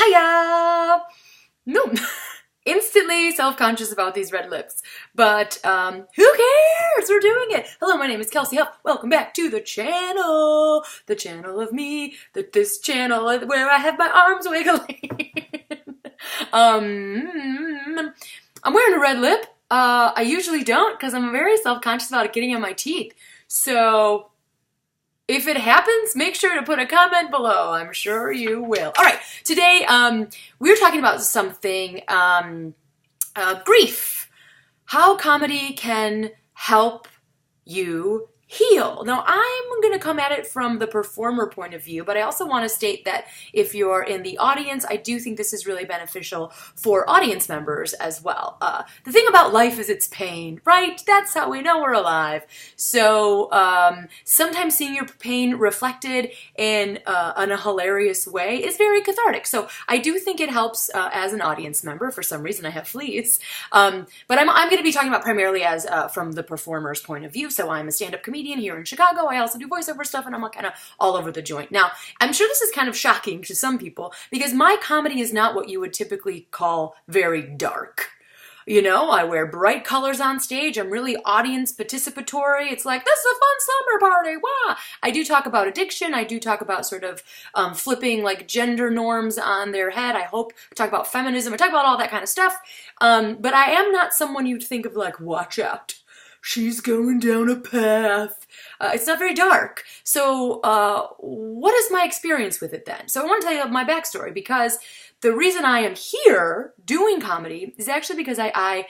Hiya! No, instantly self-conscious about these red lips, but who cares? We're doing it. Hello, my name is Kelsie Huff. Welcome back to the channel of me, this channel where I have my arms wiggling. I'm wearing a red lip. I usually don't because I'm very self-conscious about it getting on my teeth. So if it happens, make sure to put a comment below. I'm sure you will. All right, today we're talking about something, grief. How comedy can help you heal. Now, I'm going to come at it from the performer point of view, but I also want to state that if you're in the audience, I do think this is really beneficial for audience members as well. The thing about life is it's pain, right? That's how we know we're alive. So sometimes seeing your pain reflected in a hilarious way is very cathartic. So I do think it helps as an audience member. For some reason, I have fleas. But I'm going to be talking about primarily as from the performer's point of view. So I'm a stand-up comedian here in Chicago. I also do voiceover stuff, and I'm kind of all over the joint. Now, I'm sure this is kind of shocking to some people because my comedy is not what you would typically call very dark. You know, I wear bright colors on stage. I'm really audience participatory. It's like, this is a fun summer party. Wow. I do talk about addiction. I do talk about sort of flipping like gender norms on their head. I talk about feminism. I talk about all that kind of stuff. But I am not someone you'd think of like, watch out. She's going down a path. It's not very dark. So what is my experience with it then? So I want to tell you my backstory because the reason I am here doing comedy is actually because I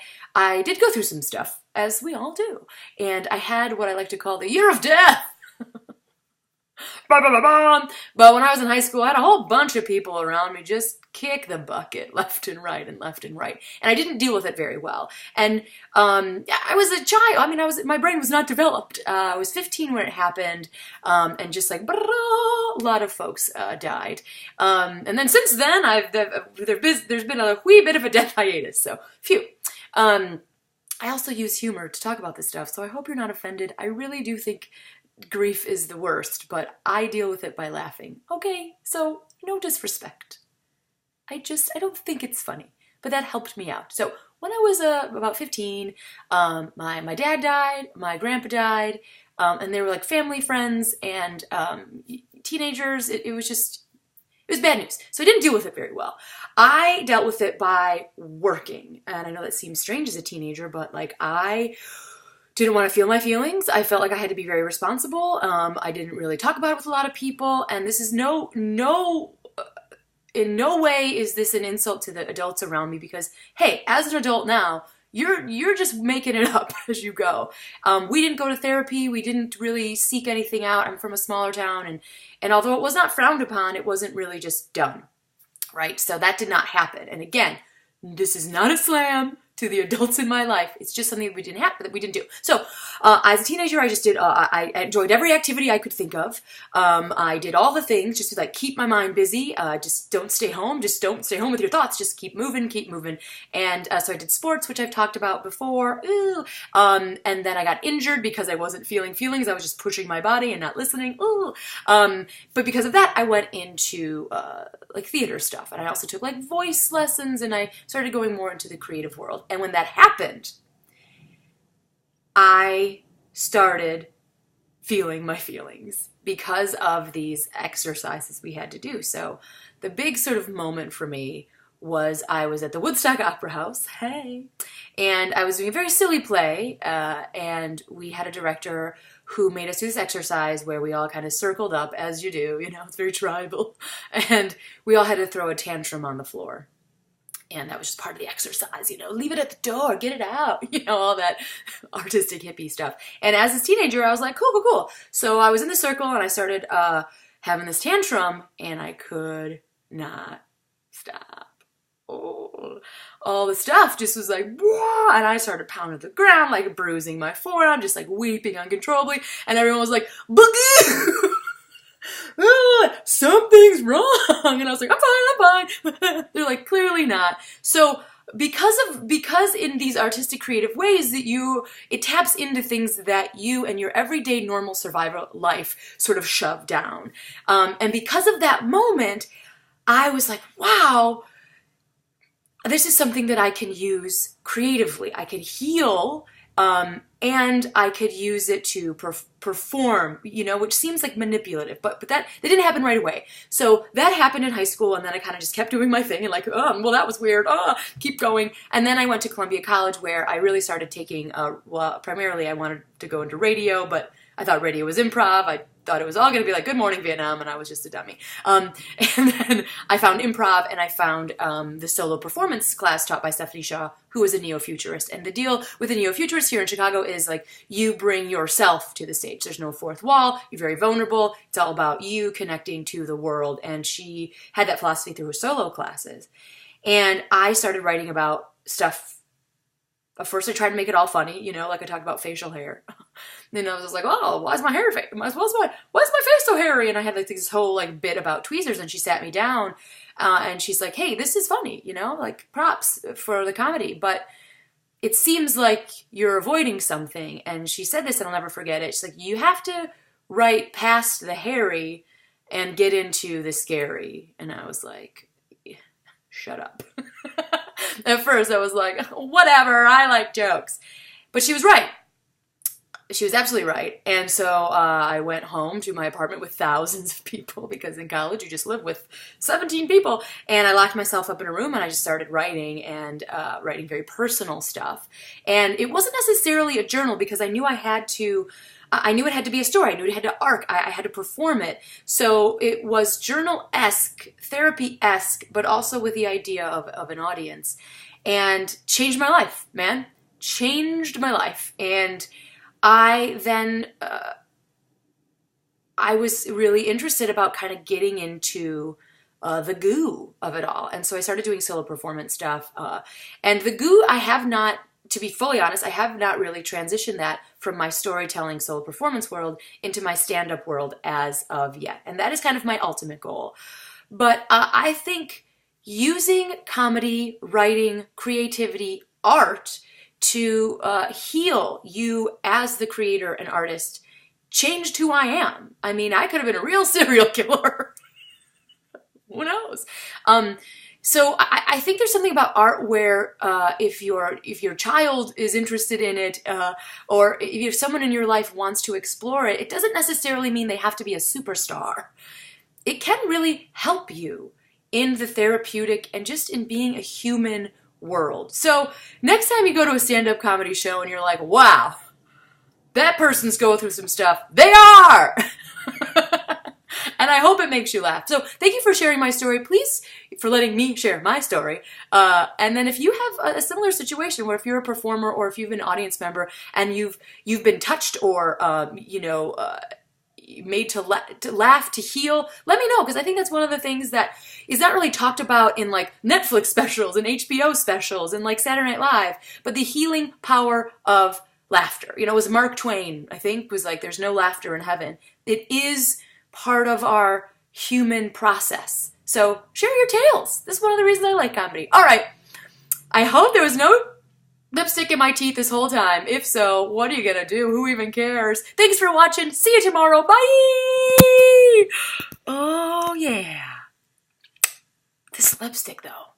did go through some stuff, as we all do. And I had what I like to call the year of death. But when I was in high school, I had a whole bunch of people around me just kick the bucket left and right and left and right. And I didn't deal with it very well. And I was a child. I mean, my brain was not developed. I was 15 when it happened. And just like, a lot of folks died. And then since then, there's been a wee bit of a death hiatus. So, phew. I also use humor to talk about this stuff. So I hope you're not offended. I really do think grief is the worst, but I deal with it by laughing. Okay, so no disrespect. I don't think it's funny, but that helped me out. So when I was about 15, my dad died, my grandpa died, and they were like family friends and teenagers. It was bad news. So I didn't deal with it very well. I dealt with it by working, and I know that seems strange as a teenager, but like I didn't want to feel my feelings. I felt like I had to be very responsible. I didn't really talk about it with a lot of people, and this is in no way is this an insult to the adults around me because, hey, as an adult now, you're just making it up as you go. We didn't go to therapy. We didn't really seek anything out. I'm from a smaller town, and although it was not frowned upon, it wasn't really just done, right? So that did not happen. And again, this is not a slam to the adults in my life. It's just something that we didn't do. So as a teenager, I just did, I enjoyed every activity I could think of. I did all the things just to like keep my mind busy. Just don't stay home. Just don't stay home with your thoughts. Just keep moving, keep moving. And so I did sports, which I've talked about before. Ooh. And then I got injured because I wasn't feeling feelings. I was just pushing my body and not listening. Ooh. But because of that, I went into like theater stuff. And I also took like voice lessons, and I started going more into the creative world. And when that happened, I started feeling my feelings because of these exercises we had to do. So the big sort of moment for me was I was at the Woodstock Opera House, hey, and I was doing a very silly play, and we had a director who made us do this exercise where we all kind of circled up, as you do, it's very tribal, and we all had to throw a tantrum on the floor. And that was just part of the exercise, leave it at the door, get it out, all that artistic hippie stuff. And as a teenager, I was like, cool. So I was in the circle and I started having this tantrum and I could not stop. Oh, all the stuff just was like, whoa, and I started pounding the ground, like bruising my forearm, just like weeping uncontrollably. And everyone was like, Boogie! Something's wrong. And I was like, I'm fine. They're like, clearly not. So because in these artistic creative ways that it taps into things that you and your everyday normal survival life sort of shove down. And because of that moment, I was like, wow, this is something that I can use creatively. I could heal, and I could use it to perform, which seems like manipulative, but that didn't happen right away. So that happened in high school, and then I kind of just kept doing my thing and like, oh, well, that was weird. Oh, keep going. And then I went to Columbia College, where I really started taking, primarily I wanted to go into radio, but I thought radio was improv. I thought it was all going to be like Good Morning Vietnam, and I was just a dummy. And then I found improv, and I found the solo performance class taught by Stephanie Shaw, who is a neo-futurist. And the deal with a neo-futurist here in Chicago is like you bring yourself to the stage. There's no fourth wall. You're very vulnerable. It's all about you connecting to the world. And she had that philosophy through her solo classes. And I started writing about stuff. At first, I tried to make it all funny, like I talked about facial hair. Then I was just like, oh, why's my hair why's my face so hairy? And I had like this whole like bit about tweezers, and she sat me down, and she's like, hey, this is funny, like props for the comedy, but it seems like you're avoiding something. And she said this, and I'll never forget it. She's like, you have to write past the hairy and get into the scary. And I was like, shut up. At first, I was like, whatever, I like jokes. But she was right. She was absolutely right. And so I went home to my apartment with thousands of people, because in college you just live with 17 people. And I locked myself up in a room, and I just started writing, and writing very personal stuff. And it wasn't necessarily a journal, because I knew I had to... I knew it had to be a story. I knew it had to arc. I had to perform it. So it was journal-esque, therapy-esque, but also with the idea of an audience. And changed my life, man. Changed my life. And I then, I was really interested about kind of getting into the goo of it all. And so I started doing solo performance stuff. And the goo, I have not... To be fully honest, I have not really transitioned that from my storytelling solo performance world into my stand-up world as of yet. And that is kind of my ultimate goal. But I think using comedy, writing, creativity, art to heal you as the creator and artist changed who I am. I mean, I could have been a real serial killer. Who knows? So I think there's something about art where if your child is interested in it, or if someone in your life wants to explore it, it doesn't necessarily mean they have to be a superstar. It can really help you in the therapeutic and just in being a human world. So next time you go to a stand-up comedy show and you're like, wow, that person's going through some stuff. They are! And I hope it makes you laugh. So thank you for sharing my story. Please, for letting me share my story. And then if you have a similar situation where if you're a performer or if you've been an audience member and you've been touched or, made to laugh, to heal, let me know. Because I think that's one of the things that is not really talked about in like Netflix specials and HBO specials and like Saturday Night Live. But the healing power of laughter. It was Mark Twain, I think, was like, there's no laughter in heaven. It is part of our human process. So share your tales. This is one of the reasons I like comedy. All right. I hope there was no lipstick in my teeth this whole time. If so, what are you gonna do? Who even cares? Thanks for watching. See you tomorrow. Bye! Oh, yeah. This lipstick, though.